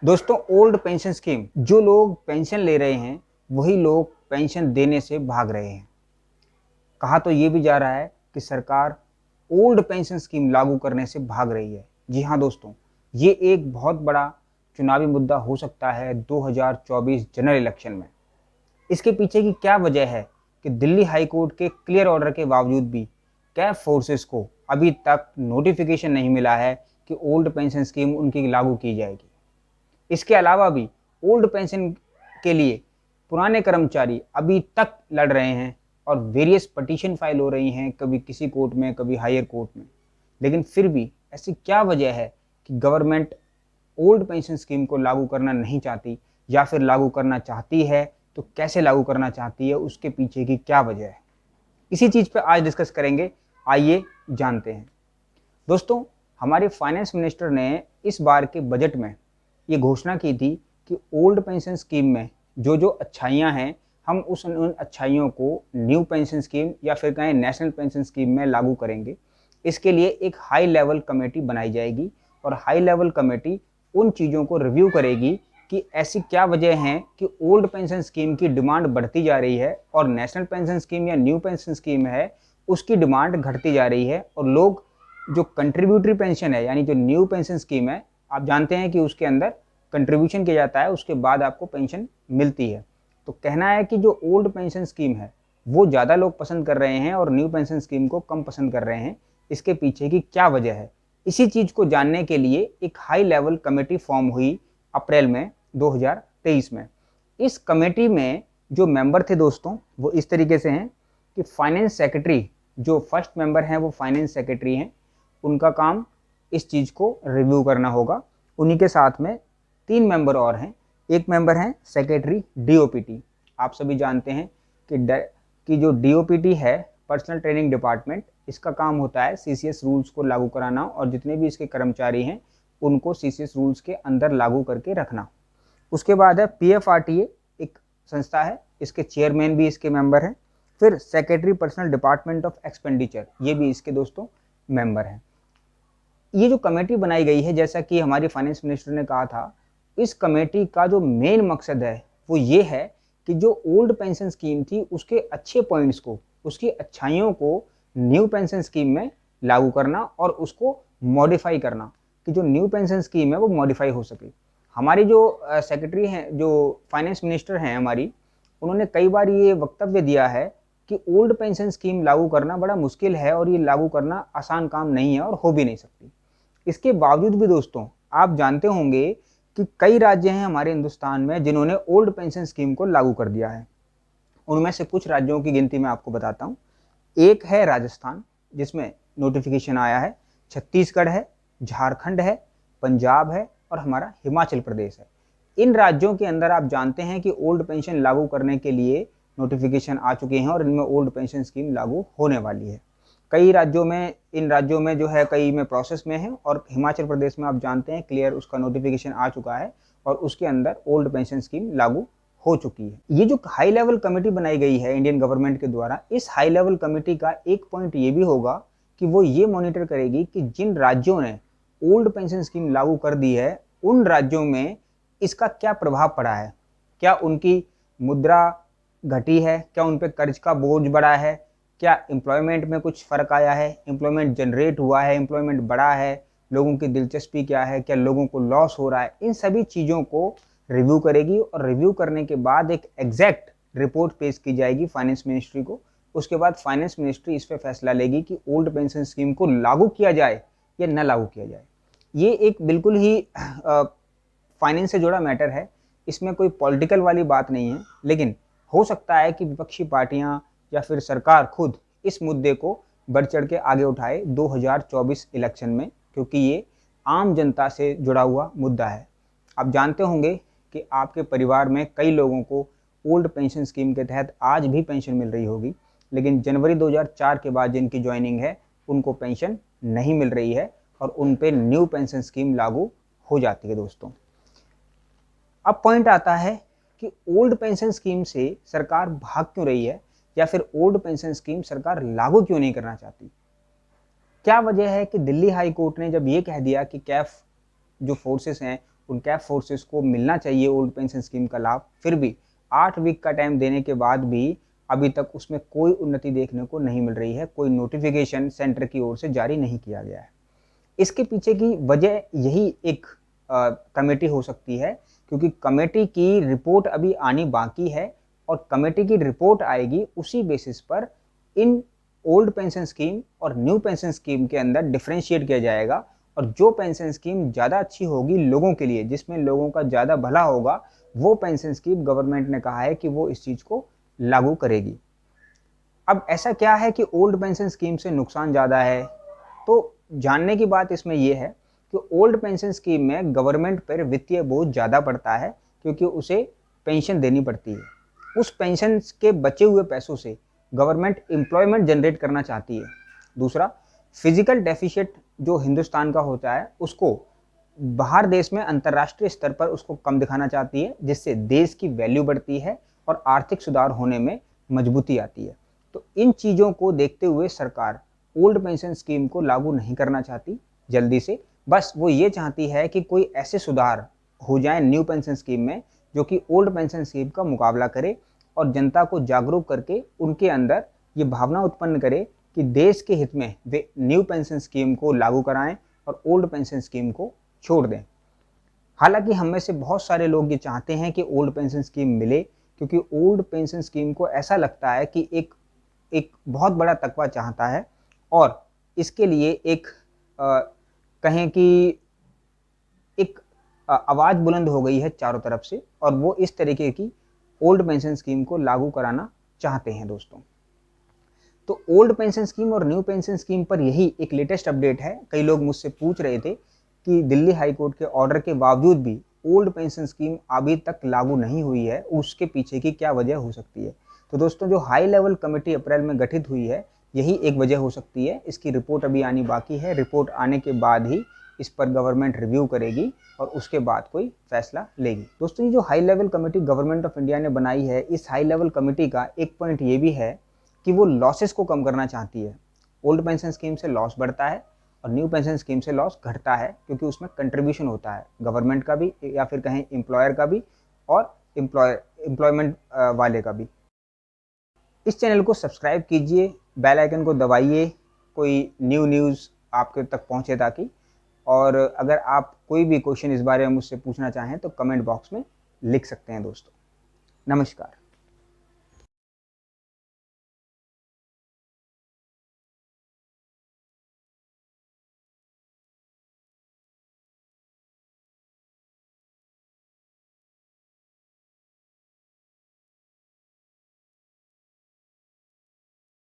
दोस्तों, old pension scheme, जो लोग पेंशन ले रहे हैं वही लोग पेंशन देने से भाग रहे हैं। कहा तो ये भी जा रहा है कि सरकार ओल्ड पेंशन स्कीम लागू करने से भाग रही है। जी हाँ दोस्तों, ये एक बहुत बड़ा चुनावी मुद्दा हो सकता है 2024 जनरल इलेक्शन में। इसके पीछे की क्या वजह है कि दिल्ली हाई कोर्ट के क्लियर ऑर्डर के बावजूद भी कैब फोर्सेस को अभी तक नोटिफिकेशन नहीं मिला है कि ओल्ड पेंशन स्कीम उनकी लागू की जाएगी। इसके अलावा भी ओल्ड पेंशन के लिए पुराने कर्मचारी अभी तक लड़ रहे हैं और वेरियस पटिशन फाइल हो रही हैं, कभी किसी कोर्ट में, कभी हायर कोर्ट में। लेकिन फिर भी ऐसी क्या वजह है कि गवर्नमेंट ओल्ड पेंशन स्कीम को लागू करना नहीं चाहती, या फिर लागू करना चाहती है तो कैसे लागू करना चाहती है, उसके पीछे की क्या वजह है? इसी चीज़ पे आज डिस्कस करेंगे। आइए जानते हैं। दोस्तों, हमारे फाइनेंस मिनिस्टर ने इस बार के बजट में ये घोषणा की थी कि ओल्ड पेंशन स्कीम में जो जो अच्छाइयाँ हैं, हम उन अच्छाइयों को न्यू पेंशन स्कीम या फिर कहें नेशनल पेंशन स्कीम में लागू करेंगे। इसके लिए एक हाई लेवल कमेटी बनाई जाएगी और हाई लेवल कमेटी उन चीज़ों को रिव्यू करेगी कि ऐसी क्या वजह हैं कि ओल्ड पेंशन स्कीम की डिमांड बढ़ती जा रही है और नेशनल पेंशन स्कीम या न्यू पेंशन स्कीम है उसकी डिमांड घटती जा रही है। और लोग जो कंट्रीब्यूटरी पेंशन है, यानी जो न्यू पेंशन स्कीम है, आप जानते हैं कि उसके अंदर कंट्रीब्यूशन किया जाता है, उसके बाद आपको पेंशन मिलती है। तो कहना है कि जो ओल्ड पेंशन स्कीम है वो ज़्यादा लोग पसंद कर रहे हैं और न्यू पेंशन स्कीम को कम पसंद कर रहे हैं। इसके पीछे की क्या वजह है, इसी चीज़ को जानने के लिए एक हाई लेवल कमेटी फॉर्म हुई अप्रैल में 2023 में। इस कमेटी में जो मेंबर थे दोस्तों, वो इस तरीके से हैं कि फाइनेंस सेक्रेटरी, जो फर्स्ट मेंबर हैं वो फाइनेंस सेक्रेटरी हैं, उनका काम इस चीज़ को रिव्यू करना होगा। उन्हीं के साथ में 3 मेंबर और हैं। एक मेंबर हैं सेक्रेटरी डीओपीटी। आप सभी जानते हैं कि जो डीओपीटी है, पर्सनल ट्रेनिंग डिपार्टमेंट, इसका काम होता है सीसीएस रूल्स को लागू कराना और जितने भी इसके कर्मचारी हैं उनको सीसीएस रूल्स के अंदर लागू करके रखना। उसके बाद है पीएफआरटीए, एक संस्था है, इसके चेयरमैन भी इसके मेंबर हैं। फिर secretary personal department of expenditure, ये भी इसके दोस्तों मेंबर हैं। ये जो कमेटी बनाई गई है, जैसा कि हमारी फाइनेंस मिनिस्टर ने कहा था, इस कमेटी का जो मेन मकसद है वो ये है कि जो ओल्ड पेंशन स्कीम थी उसके अच्छे पॉइंट्स को, उसकी अच्छाइयों को न्यू पेंशन स्कीम में लागू करना और उसको मॉडिफाई करना, कि जो न्यू पेंशन स्कीम है वो मॉडिफाई हो सके। हमारी जो सेक्रेटरी हैं, जो फाइनेंस मिनिस्टर हैं हमारी, उन्होंने कई बार ये वक्तव्य दिया है कि ओल्ड पेंशन स्कीम लागू करना बड़ा मुश्किल है और ये लागू करना आसान काम नहीं है और हो भी नहीं सकती। इसके बावजूद भी दोस्तों, आप जानते होंगे कि कई राज्य हैं हमारे हिंदुस्तान में जिन्होंने ओल्ड पेंशन स्कीम को लागू कर दिया है। उनमें से कुछ राज्यों की गिनती मैं आपको बताता हूँ। एक है राजस्थान, जिसमें नोटिफिकेशन आया है। छत्तीसगढ़ है, झारखंड है, पंजाब है और हमारा हिमाचल प्रदेश है। इन राज्यों के अंदर आप जानते हैं कि ओल्ड पेंशन लागू करने के लिए नोटिफिकेशन आ चुके हैं और इनमें ओल्ड पेंशन स्कीम लागू होने वाली है। कई राज्यों में, इन राज्यों में जो है, कई में प्रोसेस में है और हिमाचल प्रदेश में आप जानते हैं क्लियर उसका नोटिफिकेशन आ चुका है और उसके अंदर ओल्ड पेंशन स्कीम लागू हो चुकी है। ये जो हाई लेवल कमेटी बनाई गई है इंडियन गवर्नमेंट के द्वारा, इस हाई लेवल कमेटी का एक पॉइंट ये भी होगा कि वो ये मॉनिटर करेगी कि जिन राज्यों ने ओल्ड पेंशन स्कीम लागू कर दी है उन राज्यों में इसका क्या प्रभाव पड़ा है। क्या उनकी मुद्रा घटी है, क्या उन पर कर्ज का बोझ बढ़ा है, क्या एम्प्लॉयमेंट में कुछ फ़र्क आया है, एम्प्लॉयमेंट जनरेट हुआ है, एम्प्लॉयमेंट बढ़ा है, लोगों की दिलचस्पी क्या है, क्या लोगों को लॉस हो रहा है। इन सभी चीज़ों को रिव्यू करेगी और रिव्यू करने के बाद एक एग्जैक्ट रिपोर्ट पेश की जाएगी फाइनेंस मिनिस्ट्री को। उसके बाद फाइनेंस मिनिस्ट्री इस पर फैसला लेगी कि ओल्ड पेंशन स्कीम को लागू किया जाए या न लागू किया जाए। ये एक बिल्कुल ही फाइनेंस से जुड़ा मैटर है, इसमें कोई पॉलिटिकल वाली बात नहीं है। लेकिन हो सकता है कि विपक्षी पार्टियां या फिर सरकार खुद इस मुद्दे को बढ़ चढ़ के आगे उठाए 2024 इलेक्शन में, क्योंकि ये आम जनता से जुड़ा हुआ मुद्दा है। आप जानते होंगे कि आपके परिवार में कई लोगों को ओल्ड पेंशन स्कीम के तहत आज भी पेंशन मिल रही होगी, लेकिन जनवरी 2004 के बाद जिनकी ज्वाइनिंग है उनको पेंशन नहीं मिल रही है और उन पे न्यू पेंशन स्कीम लागू हो जाती है दोस्तों। अब पॉइंट आता है कि ओल्ड पेंशन स्कीम से सरकार भाग क्यों रही है, या फिर ओल्ड पेंशन स्कीम सरकार लागू क्यों नहीं करना चाहती। क्या वजह है कि दिल्ली हाई कोर्ट ने जब ये कह दिया कि कैफ जो फोर्सेस हैं उन कैप फोर्सेस को मिलना चाहिए ओल्ड पेंशन स्कीम का लाभ, फिर भी 8 वीक का टाइम देने के बाद भी अभी तक उसमें कोई उन्नति देखने को नहीं मिल रही है, कोई नोटिफिकेशन सेंटर की ओर से जारी नहीं किया गया है। इसके पीछे की वजह यही एक कमेटी हो सकती है, क्योंकि कमेटी की रिपोर्ट अभी आनी बाकी है और कमेटी की रिपोर्ट आएगी, उसी बेसिस पर इन ओल्ड पेंशन स्कीम और न्यू पेंशन स्कीम के अंदर डिफरेंशिएट किया जाएगा और जो पेंशन स्कीम ज़्यादा अच्छी होगी लोगों के लिए, जिसमें लोगों का ज़्यादा भला होगा, वो पेंशन स्कीम गवर्नमेंट ने कहा है कि वो इस चीज़ को लागू करेगी। अब ऐसा क्या है कि ओल्ड पेंशन स्कीम से नुकसान ज़्यादा है? तो जानने की बात इसमें यह है कि ओल्ड पेंशन स्कीम में गवर्नमेंट पर वित्तीय बोझ ज़्यादा पड़ता है, क्योंकि उसे पेंशन देनी पड़ती है। उस पेंशन के बचे हुए पैसों से गवर्नमेंट एम्प्लॉयमेंट जनरेट करना चाहती है। दूसरा, फिजिकल डेफिशिएट जो हिंदुस्तान का होता है उसको बाहर देश में अंतर्राष्ट्रीय स्तर पर उसको कम दिखाना चाहती है, जिससे देश की वैल्यू बढ़ती है और आर्थिक सुधार होने में मजबूती आती है। तो इन चीज़ों को देखते हुए सरकार ओल्ड पेंशन स्कीम को लागू नहीं करना चाहती जल्दी से, बस वो ये चाहती है कि कोई ऐसे सुधार हो जाए न्यू पेंशन स्कीम में जो कि ओल्ड पेंशन स्कीम का मुकाबला करे और जनता को जागरूक करके उनके अंदर ये भावना उत्पन्न करे कि देश के हित में वे न्यू पेंशन स्कीम को लागू कराएं और ओल्ड पेंशन स्कीम को छोड़ दें। हालांकि हम में से बहुत सारे लोग ये चाहते हैं कि ओल्ड पेंशन स्कीम मिले, क्योंकि ओल्ड पेंशन स्कीम को ऐसा लगता है कि एक बहुत बड़ा तकवा चाहता है और इसके लिए एक कहें कि एक आवाज़ बुलंद हो गई है चारों तरफ से और वो इस तरीके की ओल्ड पेंशन स्कीम को लागू कराना चाहते हैं दोस्तों। तो ओल्ड पेंशन स्कीम और न्यू पेंशन स्कीम पर यही एक लेटेस्ट अपडेट है। कई लोग मुझसे पूछ रहे थे कि दिल्ली हाई कोर्ट के ऑर्डर के बावजूद भी ओल्ड पेंशन स्कीम अभी तक लागू नहीं हुई है, उसके पीछे की क्या वजह हो सकती है। तो दोस्तों, जो हाई लेवल कमेटी अप्रैल में गठित हुई है, यही एक वजह हो सकती है। इसकी रिपोर्ट अभी आनी बाकी है, रिपोर्ट आने के बाद ही इस पर गवर्नमेंट रिव्यू करेगी और उसके बाद कोई फैसला लेगी। दोस्तों, ये जो high level committee government of India ने बनाई है, इस हाई लेवल कमेटी का एक पॉइंट ये भी है कि वो लॉसेस को कम करना चाहती है। ओल्ड पेंशन स्कीम से लॉस बढ़ता है और न्यू पेंशन स्कीम से लॉस घटता है, क्योंकि उसमें कंट्रीब्यूशन होता है गवर्नमेंट का भी या फिर कहें एम्प्लॉयर का भी और एम्प्लॉयमेंट वाले का भी। इस चैनल को सब्सक्राइब कीजिए, बेल आइकन को दबाइए, कोई न्यूज़ आपके तक पहुंचे ताकि। और अगर आप कोई भी क्वेश्चन इस बारे में मुझसे पूछना चाहें तो कमेंट बॉक्स में लिख सकते हैं दोस्तों। नमस्कार।